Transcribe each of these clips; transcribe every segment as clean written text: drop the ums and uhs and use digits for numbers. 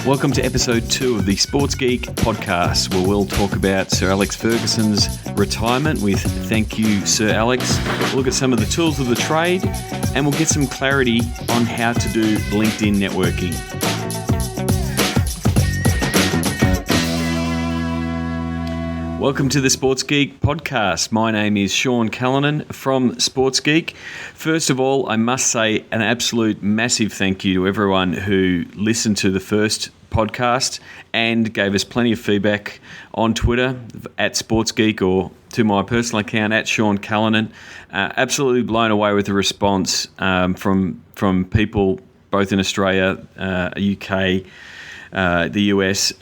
Welcome to episode 2 of the Sports Geek podcast, where we'll talk about Sir Alex Ferguson's retirement with Thank You, Sir Alex. We'll look at some of the tools of the trade, and we'll get some clarity on how to do LinkedIn networking. Welcome to the Sports Geek podcast. My name is Sean Callanan from Sports Geek. First of all, I must say an absolute massive thank you to everyone who listened to the first podcast and gave us plenty of feedback on Twitter at Sports Geek or to my personal account at Sean Callanan. Absolutely blown away with the response from people both in Australia, UK, the US.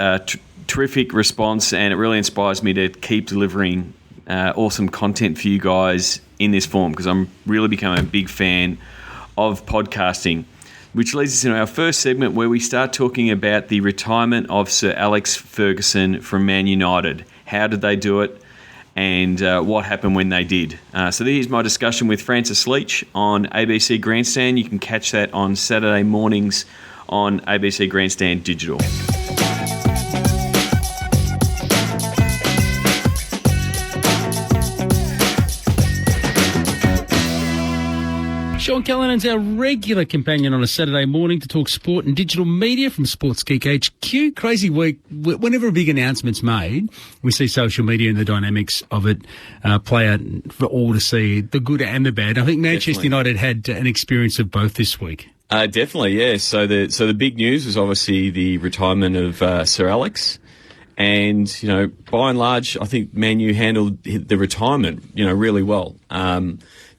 Terrific response, and it really inspires me to keep delivering awesome content for you guys in this form, because I'm really becoming a big fan of podcasting, which leads us into our first segment where we start talking about the retirement of Sir Alex Ferguson from Man United. How did they do it, and what happened when they did? So here's my discussion with Francis Leach on ABC Grandstand. You can catch that on Saturday mornings on ABC Grandstand Digital. Sean Callanan is our regular companion on a Saturday morning to talk sport and digital media from Sports Geek HQ. Crazy week. Whenever a big announcement's made, we see social media and the dynamics of it play out for all to see, the good and the bad. I think Manchester United had an experience of both this week. Definitely, yeah. So the big news was obviously the retirement of Sir Alex. And, you know, by and large, I think Man U handled the retirement, really well.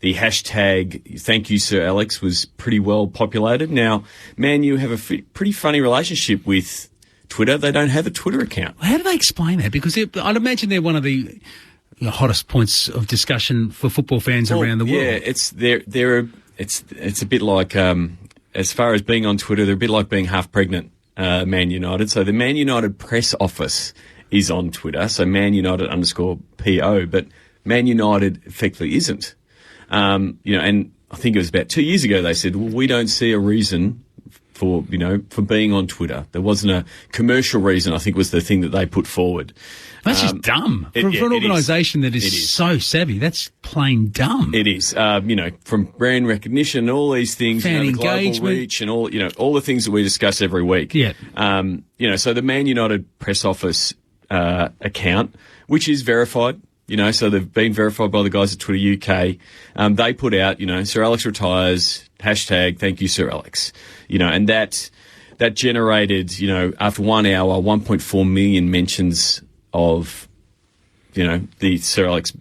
The hashtag Thank You, Sir Alex was pretty well populated. Now, Man U have a pretty funny relationship with Twitter. They don't have a Twitter account. How do they explain that? Because I'd imagine they're one of the hottest points of discussion for football fans around the world. Yeah, it's a bit like, as far as being on Twitter, they're a bit like being half pregnant. Man United. So the Man United press office is on Twitter, so Man United _PO, but Man United effectively isn't. And I think it was about 2 years ago they said, well, we don't see a reason for being on Twitter. There wasn't a commercial reason, I think was the thing that they put forward. That's just dumb. For an organisation that is so savvy, that's plain dumb. It is. From brand recognition, all these things, fan the engagement, global reach, and all the things that we discuss every week. Yeah. So the Man United press office account, which is verified, so they've been verified by the guys at Twitter UK. They put out, Sir Alex retires, hashtag Thank You, Sir Alex. And that generated, after 1 hour, 1.4 million mentions of, the Sir Alex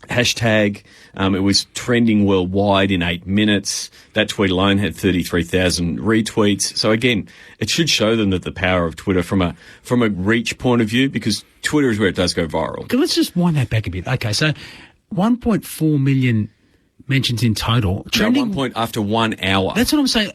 hashtag. It was trending worldwide in 8 minutes. That tweet alone had 33,000 retweets. So again, it should show them that the power of Twitter from a reach point of view, because Twitter is where it does go viral. Okay, let's just wind that back a bit. Okay, so 1.4 million mentions in total. Trending after 1 hour. That's what I'm saying.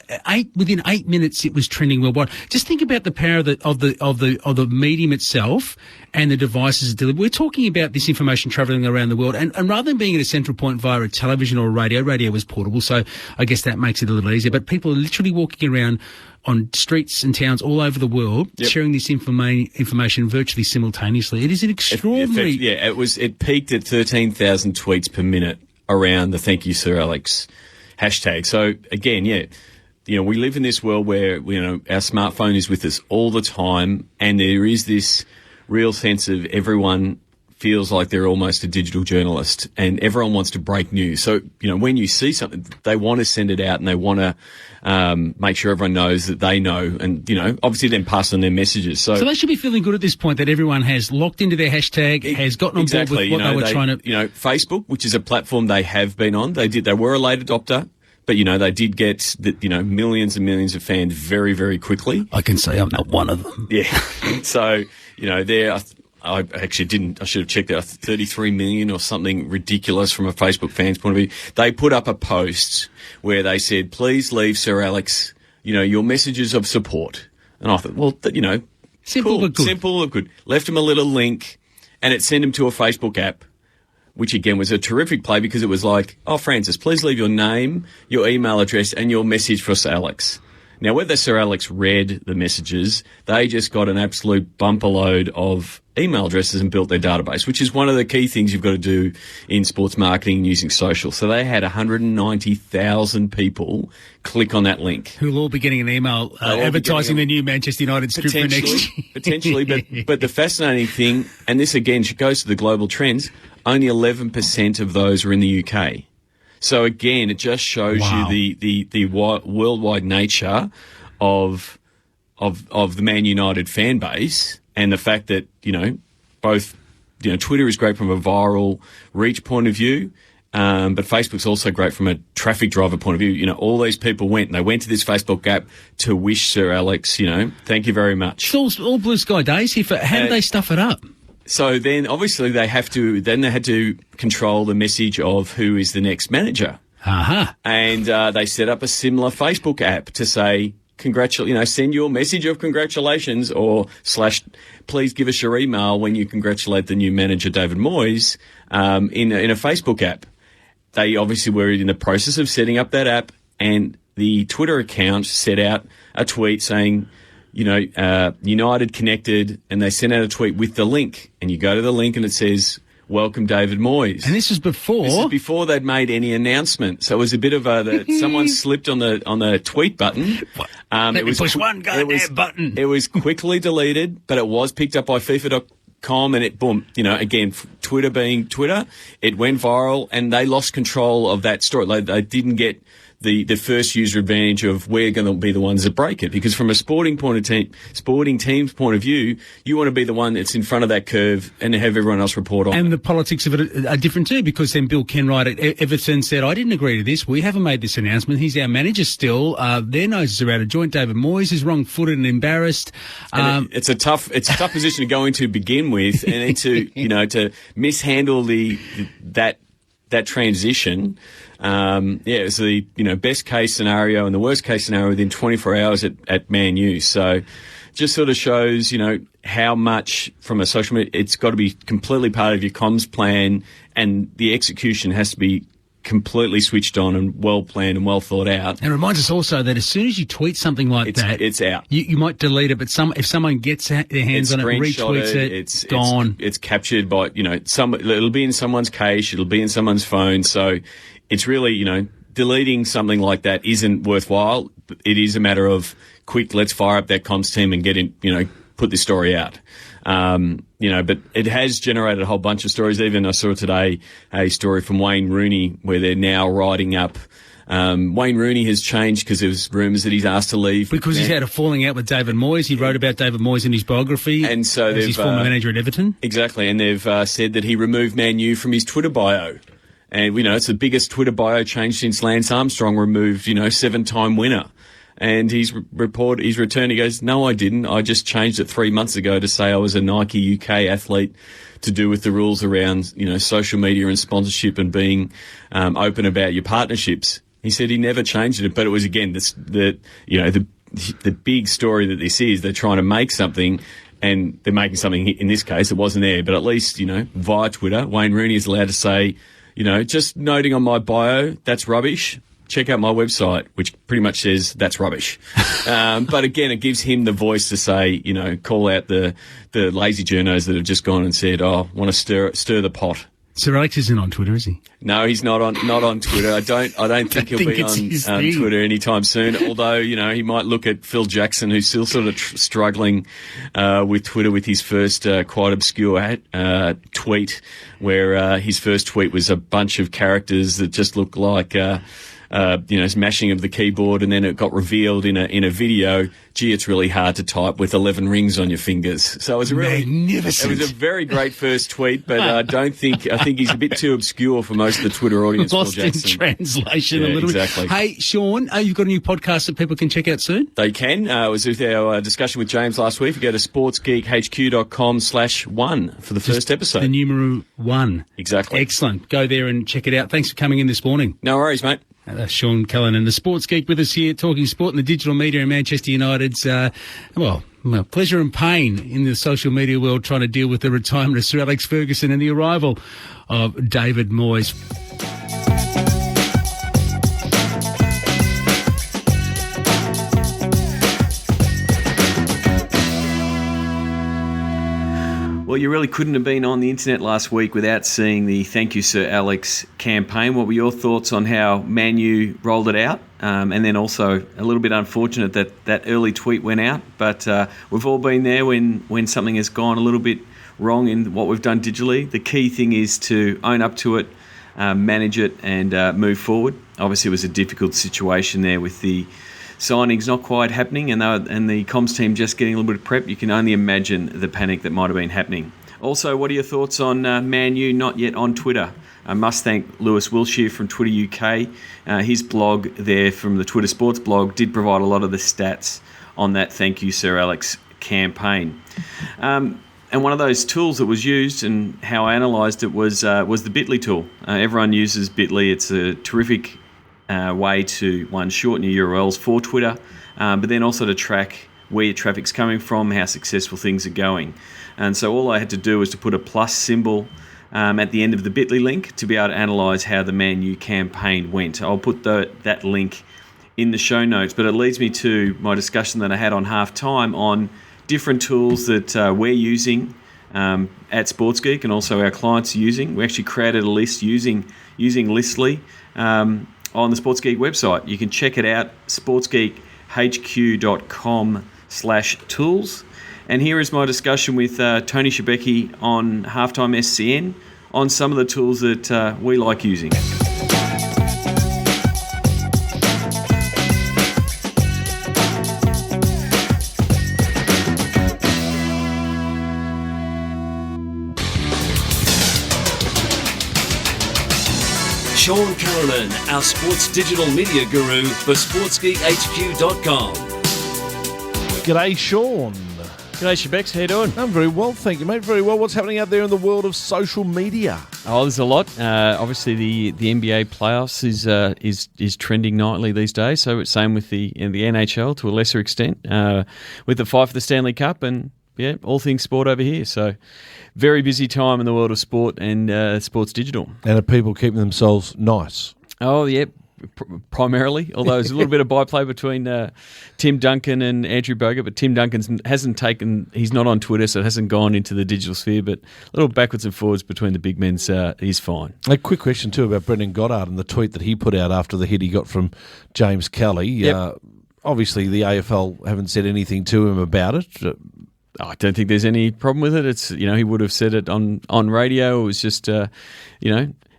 Within 8 minutes, it was trending worldwide. Just think about the power of the medium itself and the devices it delivered. We're talking about this information travelling around the world, and rather than being at a central point via a television or a radio was portable, so I guess that makes it a little easier. But people are literally walking around on streets and towns all over the world, sharing this information virtually simultaneously. It is an extraordinary. It peaked at 13,000 tweets per minute around the Thank You, Sir Alex hashtag. So again, we live in this world where, our smartphone is with us all the time, and there is this real sense of everyone feels like they're almost a digital journalist, and everyone wants to break news. So, when you see something, they want to send it out, and they want to make sure everyone knows that they know, and, obviously then pass on their messages. So they should be feeling good at this point that everyone has locked into their hashtag, has gotten on board with what they were trying to... Facebook, which is a platform they have been on, they were a late adopter, but, they did get, millions and millions of fans very, very quickly. I can say I'm not one of them. Yeah. So, I actually didn't. I should have checked out 33 million or something ridiculous from a Facebook fan's point of view. They put up a post where they said, please leave Sir Alex, your messages of support. And I thought, well, simple but good. Simple but good. Left him a little link, and it sent him to a Facebook app, which again was a terrific play, because it was like, oh, Francis, please leave your name, your email address, and your message for Sir Alex. Now, whether Sir Alex read the messages, they just got an absolute bumper load of email addresses and built their database, which is one of the key things you've got to do in sports marketing using social. So they had 190,000 people click on that link. Who will all be getting an email advertising the new Manchester United script for next year. Potentially, but the fascinating thing, and this again goes to the global trends, only 11% of those are in the UK. So again, it just shows you the worldwide nature of the Man United fan base, and the fact that, Twitter is great from a viral reach point of view, but Facebook's also great from a traffic driver point of view. All these people went to this Facebook app to wish Sir Alex, thank you very much. It's all blue sky days here. How do they stuff it up? So then obviously they had to control the message of who is the next manager. Uh-huh. And they set up a similar Facebook app to say, send your message of congratulations or / please give us your email when you congratulate the new manager, David Moyes, in a Facebook app. They obviously were in the process of setting up that app, and the Twitter account set out a tweet saying, United connected, and they sent out a tweet with the link, and you go to the link and it says, welcome David Moyes. And this is before they'd made any announcement. So it was a bit of someone slipped on the tweet button. Let me push one goddamn button. It was quickly deleted, but it was picked up by FIFA.com, and it, boom, again, Twitter being Twitter, it went viral, and they lost control of that story. They didn't get the first user advantage of we're going to be the ones that break it, because from a sporting team's point of view, you want to be the one that's in front of that curve and have everyone else report on. And the politics of it are different too, because then Bill Kenwright at Everton said, I didn't agree to this. We haven't made this announcement. He's our manager still. Their noses are out of joint. David Moyes is wrong-footed and embarrassed. It's a tough position to go into to begin with, and then to mishandle that transition. It was the best case scenario and the worst case scenario within 24 hours at Man U. So just sort of shows how much from a social media, it's got to be completely part of your comms plan, and the execution has to be completely switched on and well planned and well thought out. And it reminds us also that as soon as you tweet something like that, it's out. You might delete it, but if someone gets their hands on it, retweets it, it's gone. It's captured by it'll be in someone's cache, it'll be in someone's phone. So it's really deleting something like that isn't worthwhile. It is a matter of quick. Let's fire up that comms team and get in. Put this story out. But it has generated a whole bunch of stories. Even I saw today a story from Wayne Rooney where they're now writing up. Wayne Rooney has changed because there was rumours that he's asked to leave. Because he's had a falling out with David Moyes. He wrote about David Moyes in his biography. And so as his former manager at Everton. Exactly. And they've said that he removed Man U from his Twitter bio. And, it's the biggest Twitter bio change since Lance Armstrong removed, 7-time winner. And he's returned. He goes, no, I didn't. I just changed it 3 months ago to say I was a Nike UK athlete, to do with the rules around, social media and sponsorship and being open about your partnerships. He said he never changed it, but it was, again, the big story that this is. They're trying to make something, and they're making something, in this case, it wasn't there. But at least, via Twitter, Wayne Rooney is allowed to say, just noting on my bio, that's rubbish. Check out my website, which pretty much says that's rubbish. But again, it gives him the voice to say, call out the lazy journos that have just gone and said, want to stir the pot. Sir Alex isn't on Twitter, is he? No, he's not on Twitter. I don't think he'll be on Twitter anytime soon. Although, he might look at Phil Jackson, who's still sort of struggling with Twitter with his first quite obscure tweet, where his first tweet was a bunch of characters that just looked like smashing of the keyboard, and then it got revealed in a video. Gee, it's really hard to type with 11 rings on your fingers. So it was magnificent. It was a very great first tweet, but I think he's a bit too obscure for most of the Twitter audience. Lost in translation a little exactly. bit. Hey, Sean, you've got a new podcast that people can check out soon? They can. It was with our discussion with James last week. You go to sportsgeekhq.com/1 for the first episode. The numeral 1. Exactly. Excellent. Go there and check it out. Thanks for coming in this morning. No worries, mate. Sean Callanan, the Sports Geek, with us here, talking sport and the digital media and Manchester United's, pleasure and pain in the social media world, trying to deal with the retirement of Sir Alex Ferguson and the arrival of David Moyes. Well, you really couldn't have been on the internet last week without seeing the Thank You Sir Alex campaign. What were your thoughts on how Man U rolled it out? And then also a little bit unfortunate that early tweet went out, but we've all been there when something has gone a little bit wrong in what we've done digitally. The key thing is to own up to it, manage it, and move forward. Obviously, it was a difficult situation there with the signings not quite happening and the comms team just getting a little bit of prep. You can only imagine the panic that might have been happening. Also, what are your thoughts on Man U not yet on Twitter? I must thank Lewis Wilshire from Twitter UK. His blog there from the Twitter Sports blog did provide a lot of the stats on that Thank You Sir Alex campaign. And one of those tools that was used and how I analysed it was the Bitly tool. Everyone uses Bitly. It's a terrific way to, one, shorten your URLs for Twitter, but then also to track where your traffic's coming from, how successful things are going. And so all I had to do was to put a plus symbol at the end of the Bitly link to be able to analyse how the Man U campaign went. I'll put that link in the show notes, but it leads me to my discussion that I had on halftime on different tools that we're using at SportsGeek and also our clients are using. We actually created a list using Listly on the SportsGeek website. You can check it out, sportsgeekhq.com/tools. And here is my discussion with Tony Shebeki on Halftime SCN on some of the tools that we like using. Sean Callanan, our sports digital media guru for SportsGeekHQ.com. G'day, Sean. G'day, Shebex. How you doing? I'm very well, thank you, mate. Very well. What's happening out there in the world of social media? Oh, there's a lot. Obviously, the NBA playoffs is trending nightly these days. So it's same with the NHL to a lesser extent, with the fight for the Stanley Cup and all things sport over here. So very busy time in the world of sport and sports digital. And are people keeping themselves nice? Oh, yeah. Primarily, although there's a little bit of byplay between Tim Duncan and Andrew Bogut, but Tim Duncan he's not on Twitter, so it hasn't gone into the digital sphere, but a little backwards and forwards between the big men, he's fine. A quick question too about Brendan Goddard and the tweet that he put out after the hit he got from James Kelly. Yep. Obviously, the AFL haven't said anything to him about it. I don't think there's any problem with it. It's he would have said it on radio. It was just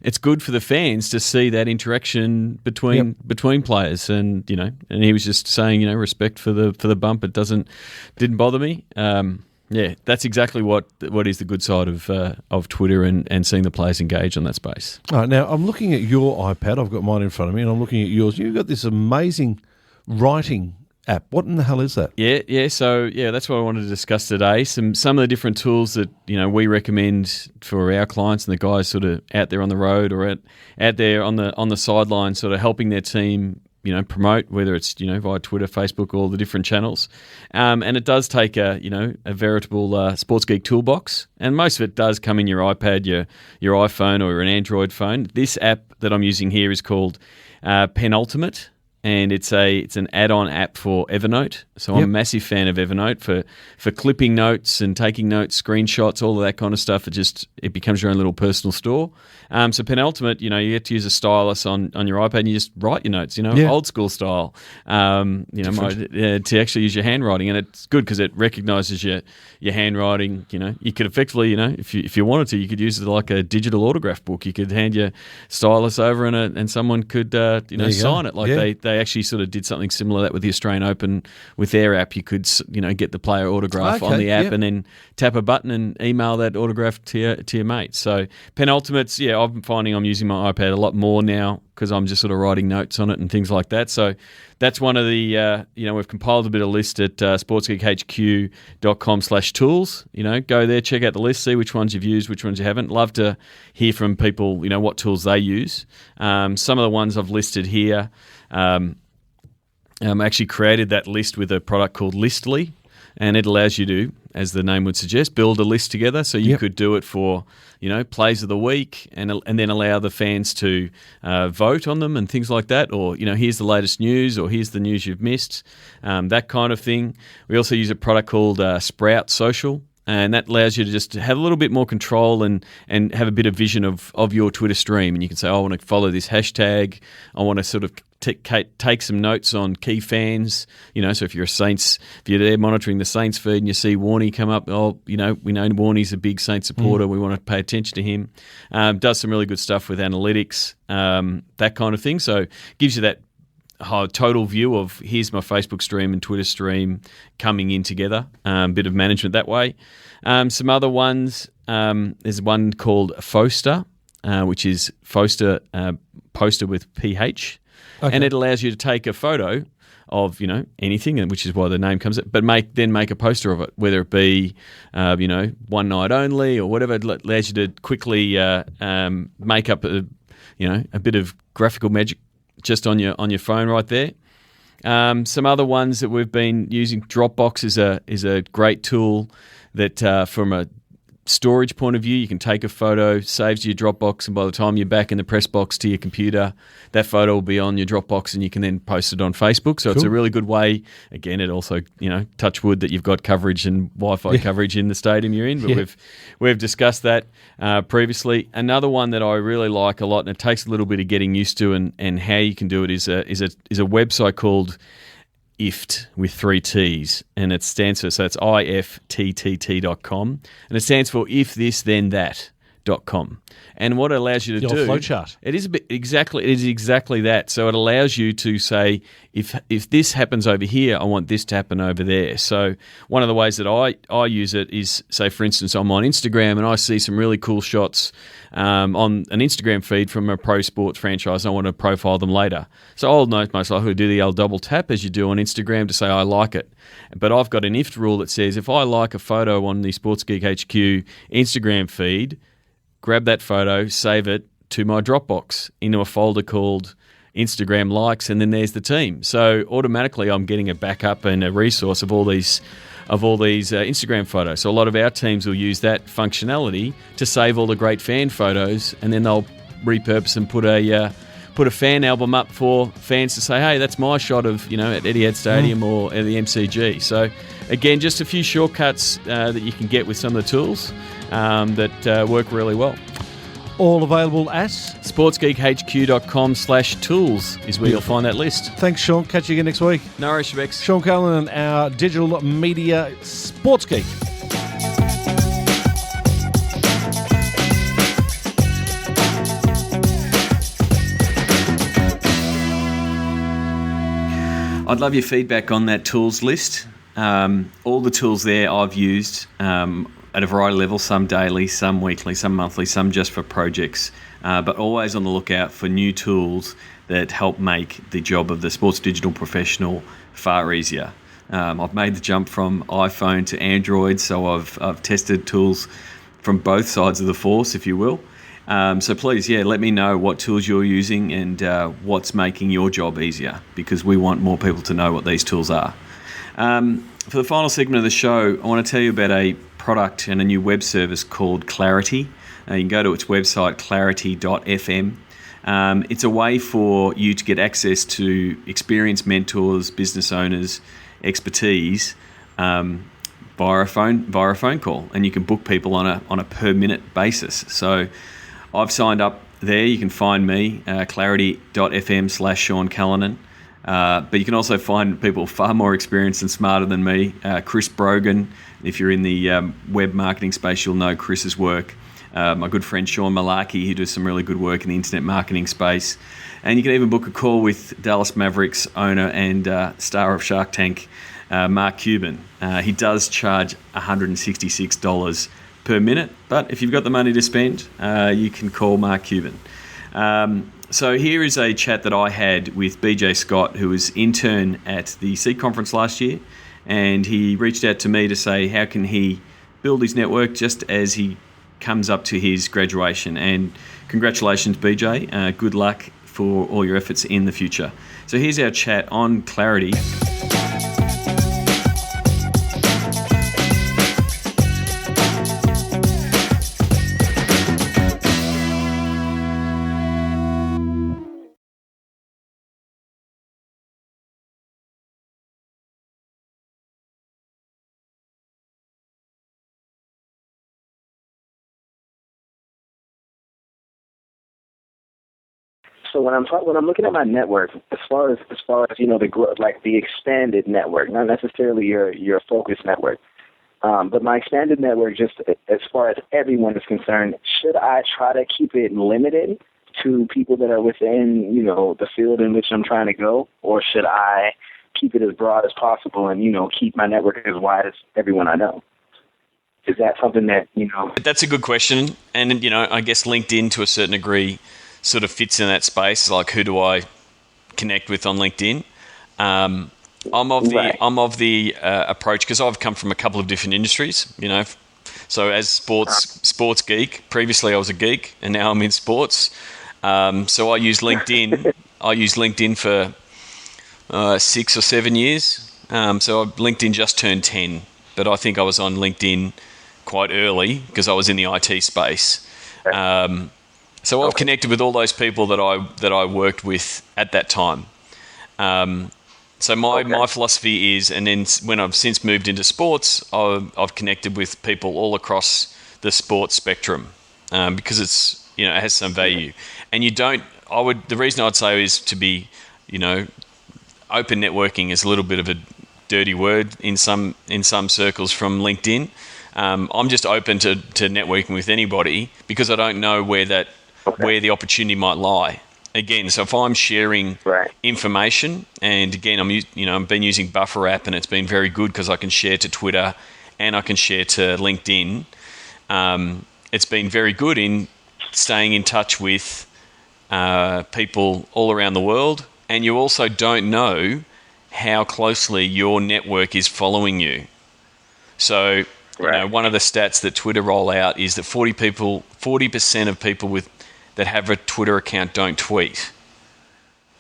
it's good for the fans to see that interaction between players, and and he was just saying respect for the bump. It didn't bother me. That's exactly what is the good side of Twitter and seeing the players engage on that space. All right, now I'm looking at your iPad. I've got mine in front of me, and I'm looking at yours. You've got this amazing writing app. What in the hell is that? Yeah. So that's what I wanted to discuss today. Some of the different tools that we recommend for our clients and the guys sort of out there on the road or out there on the sideline, sort of helping their team promote, whether it's via Twitter, Facebook, all the different channels. And it does take a veritable Sports Geek toolbox, and most of it does come in your iPad, your iPhone, or an Android phone. This app that I'm using here is called Penultimate. And it's an add-on app for Evernote. So I'm a massive fan of Evernote for clipping notes and taking notes, screenshots, all of that kind of stuff. It becomes your own little personal store. So Penultimate, you get to use a stylus on your iPad and you just write your notes, old school style. To actually use your handwriting, and it's good because it recognises your handwriting. You could effectively, if you wanted to, you could use it like a digital autograph book. You could hand your stylus over and someone could sign it like they actually sort of did something similar to that with the Australian Open with their app. You could get the player autograph on the app and then tap a button and email that autograph to your mate. So Penultimate's, I'm finding I'm using my iPad a lot more now because I'm just sort of writing notes on it and things like that. So that's one of the, we've compiled a bit of list at sportsgeekhq.com/tools. Go there, check out the list, see which ones you've used, which ones you haven't. Love to hear from people, what tools they use. Some of the ones I've listed here, actually created that list with a product called Listly, and it allows you to, as the name would suggest, build a list together. So you could do it for, plays of the week and then allow the fans to vote on them and things like that. Or, here's the latest news, or here's the news you've missed, that kind of thing. We also use a product called Sprout Social. And that allows you to just have a little bit more control and have a bit of vision of your Twitter stream. And you can say, I want to follow this hashtag. I want to sort of take some notes on key fans. So if you're if you're there monitoring the Saints feed and you see Warney come up, we know Warney's a big Saints supporter. We want to pay attention to him. Does some really good stuff with analytics, that kind of thing. So gives you that total view of here's my Facebook stream and Twitter stream coming in together. Bit of management that way. Some other ones, there's one called Foster, which is Foster poster with PH. Okay. And it allows you to take a photo of anything, which is why the name comes up, but make a poster of it, whether it be one night only or whatever. It allows you to quickly make up a bit of graphical magic just on your phone right there. Some other ones that we've been using, Dropbox is a great tool that from a storage point of view, you can take a photo, saves to your Dropbox, and by the time you're back in the press box to your computer, that photo will be on your Dropbox and you can then post it on Facebook. So It's a really good way. Again, it also, touch wood that you've got coverage and Wi-Fi coverage in the stadium you're in, but we've discussed that previously. Another one that I really like a lot, and it takes a little bit of getting used to and how you can do it, is a website called IFT with 3 T's, and it stands for, so it's IFTTT.com, and it stands for if this then that.com. And what it allows you to do, flowchart. It is exactly that. So it allows you to say, if this happens over here, I want this to happen over there. So one of the ways that I use it is, say, for instance, I'm on Instagram and I see some really cool shots on an Instagram feed from a pro sports franchise, and I want to profile them later. So I'll most likely do the old double tap as you do on Instagram to say I like it. But I've got an IFT rule that says if I like a photo on the Sports Geek HQ Instagram feed, grab that photo, save it to my Dropbox into a folder called Instagram likes, and then there's the team. So automatically I'm getting a backup and a resource of all these Instagram photos. So a lot of our teams will use that functionality to save all the great fan photos, and then they'll repurpose and put a fan album up for fans to say, hey, that's my shot of at Etihad Stadium or at the MCG. So again, just a few shortcuts that you can get with some of the tools that work really well. All available at sportsgeekhq.com/tools is where you'll find that list. Thanks, Sean. Catch you again next week. No worries, Bex. Sean Callanan, our digital media sports geek. I'd love your feedback on that tools list. All the tools there I've used at a variety of levels, some daily, some weekly, some monthly, some just for projects, but always on the lookout for new tools that help make the job of the sports digital professional far easier. I've made the jump from iPhone to Android, so I've tested tools from both sides of the force, if you will. So please, let me know what tools you're using and what's making your job easier, because we want more people to know what these tools are. For the final segment of the show, I want to tell you about a product and a new web service called Clarity. You can go to its website, clarity.fm. It's a way for you to get access to experienced mentors, business owners, expertise via a phone call, and you can book people on a per minute basis. So I've signed up there. You can find me, clarity.fm/Sean Callanan. But you can also find people far more experienced and smarter than me. Chris Brogan, if you're in the web marketing space, you'll know Chris's work. My good friend Sean Malarkey, who does some really good work in the internet marketing space. And you can even book a call with Dallas Mavericks owner and star of Shark Tank, Mark Cuban. He does charge $166 per minute, but if you've got the money to spend, you can call Mark Cuban. So here is a chat that I had with BJ Scott, who was intern at the SEEK conference last year, and he reached out to me to say how can he build his network just as he comes up to his graduation. And congratulations, BJ. Good luck for all your efforts in the future. So here's our chat on Clarity. So when I'm looking at my network, as far as the expanded network, not necessarily your focused network, but my expanded network, just as far as everyone is concerned, should I try to keep it limited to people that are within the field in which I'm trying to go, or should I keep it as broad as possible and keep my network as wide as everyone I know? Is that something that That's a good question, and I guess LinkedIn to a certain degree sort of fits in that space. Like, who do I connect with on LinkedIn? I'm of the approach, because I've come from a couple of different industries. So as sports geek, previously I was a geek, and now I'm in sports. So I use LinkedIn. I used LinkedIn for 6 or 7 years. So LinkedIn just turned 10, but I think I was on LinkedIn quite early because I was in the IT space. So I've connected with all those people that I worked with at that time. So my philosophy is, and then when I've since moved into sports, I've connected with people all across the sports spectrum, because it's it has some value. And the reason I'd say is to be, open networking is a little bit of a dirty word in some circles from LinkedIn. I'm just open to networking with anybody because I don't know where the opportunity might lie. Again, so if I'm sharing information, and again, I've been using Buffer app, and it's been very good because I can share to Twitter and I can share to LinkedIn. It's been very good in staying in touch with people all around the world, and you also don't know how closely your network is following you. So, one of the stats that Twitter roll out is that 40% of people that have a Twitter account don't tweet.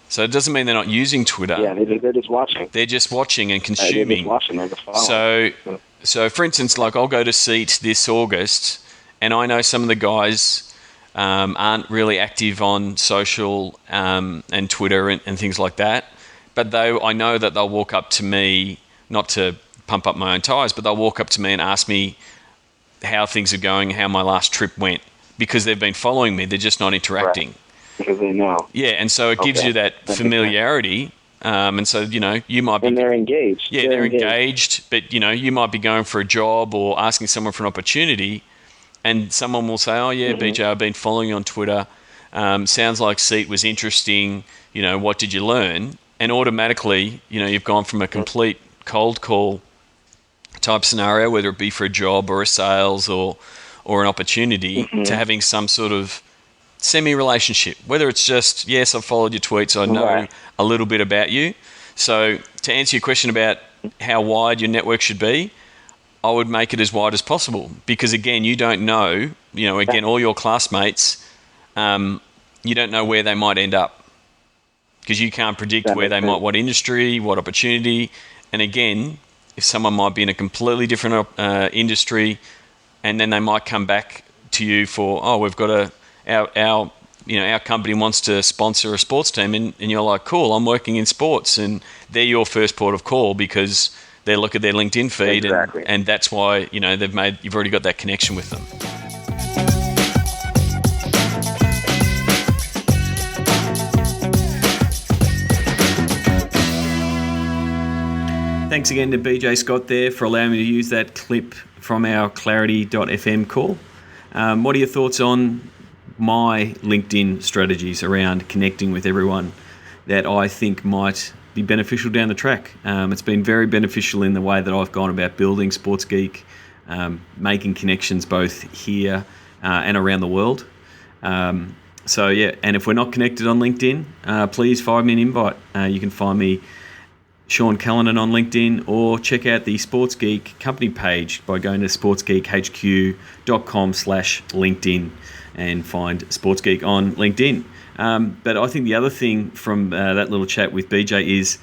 So it doesn't mean they're not using Twitter. Yeah, they're just watching. They're just watching and consuming. They're just watching, they're just following. So for instance, like I'll go to SEAT this August, and I know some of the guys aren't really active on social and Twitter and things like that. But I know that they'll walk up to me, not to pump up my own tires, but they'll walk up to me and ask me how things are going, how my last trip went, because they've been following me. They're just not interacting. Right. Because they know. Yeah, and so it gives you that familiarity. And so, you might be... And they're engaged. Yeah, they're engaged. But, you might be going for a job or asking someone for an opportunity, and someone will say, oh, yeah, BJ, I've been following you on Twitter. Sounds like SEAT was interesting. What did you learn? And automatically, you've gone from a complete cold call type scenario, whether it be for a job or a sales or an opportunity, to having some sort of semi-relationship, whether it's just, yes, I've followed your tweets, I know a little bit about you. So to answer your question about how wide your network should be, I would make it as wide as possible, because again, you don't know, all your classmates, you don't know where they might end up, because you can't predict where they might, what industry, what opportunity. And again, if someone might be in a completely different industry, and then they might come back to you for, we've got our company wants to sponsor a sports team, and you're like, cool, I'm working in sports, and they're your first port of call because they look at their LinkedIn feed, and that's why you've already got that connection with them. Thanks again to BJ Scott there for allowing me to use that clip from our Clarity.fm call. What are your thoughts on my LinkedIn strategies around connecting with everyone that I think might be beneficial down the track? It's been very beneficial in the way that I've gone about building Sports Geek, making connections both here and around the world. And if we're not connected on LinkedIn, please fire me an invite. You can find me Sean Callanan on LinkedIn, or check out the Sports Geek company page by going to sportsgeekhq.com/LinkedIn and find Sports Geek on LinkedIn. But I think the other thing from that little chat with BJ is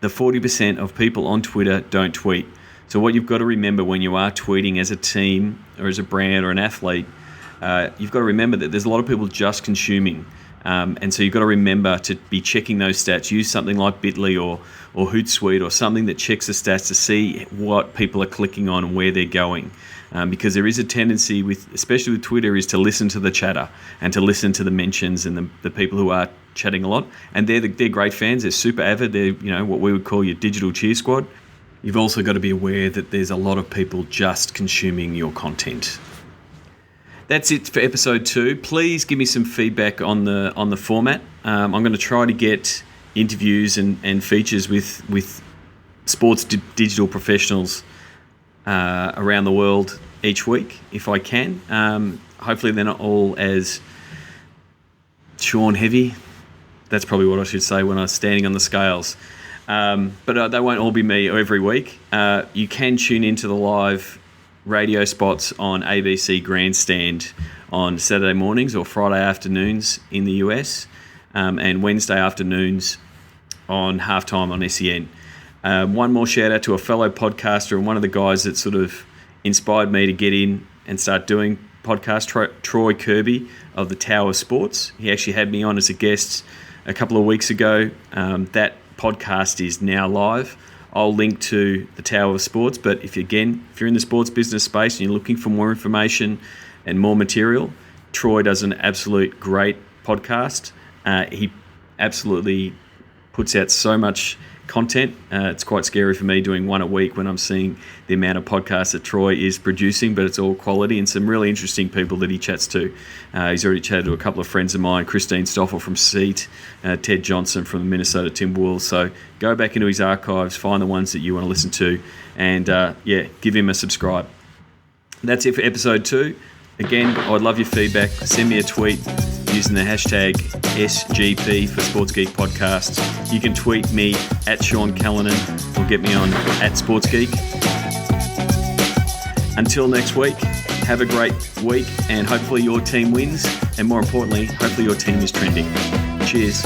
the 40% of people on Twitter don't tweet. So what you've got to remember when you are tweeting as a team or as a brand or an athlete, you've got to remember that there's a lot of people just consuming. And so you've got to remember to be checking those stats. Use something like Bitly or Hootsuite or something that checks the stats to see what people are clicking on and where they're going. because there is a tendency, especially with Twitter, is to listen to the chatter and to listen to the mentions and the people who are chatting a lot. And they're great fans. They're super avid. They're what we would call your digital cheer squad. You've also got to be aware that there's a lot of people just consuming your content. That's it for episode 2. Please give me some feedback on the format. I'm going to try to get interviews and features with sports digital professionals around the world each week, if I can. Hopefully they're not all as Sean heavy. That's probably what I should say when I was standing on the scales. But they won't all be me every week. You can tune into the live radio spots on ABC Grandstand on Saturday mornings or Friday afternoons in the US, and Wednesday afternoons on halftime on SEN. One more shout out to a fellow podcaster and one of the guys that sort of inspired me to get in and start doing podcasts, Troy Kirby of the Tower Sports. He actually had me on as a guest a couple of weeks ago. That podcast is now live. I'll link to the Tower of Sports, but if you're in the sports business space and you're looking for more information and more material, Troy does an absolute great podcast. He absolutely puts out so much content. It's quite scary for me doing one a week when I'm seeing the amount of podcasts that Troy is producing, but it's all quality and some really interesting people that he chats to. He's already chatted to a couple of friends of mine, Christine Stoffel from Seat, Ted Johnson from the Minnesota Timberwolves. So go back into his archives, find the ones that you want to listen to, and give him a subscribe. That's it for episode 2. Again, I'd love your feedback. Send me a tweet using the hashtag SGP for Sports Geek Podcast. You can tweet me at Sean Callanan or get me on at Sports Geek. Until next week, have a great week and hopefully your team wins, and more importantly, hopefully your team is trending. Cheers.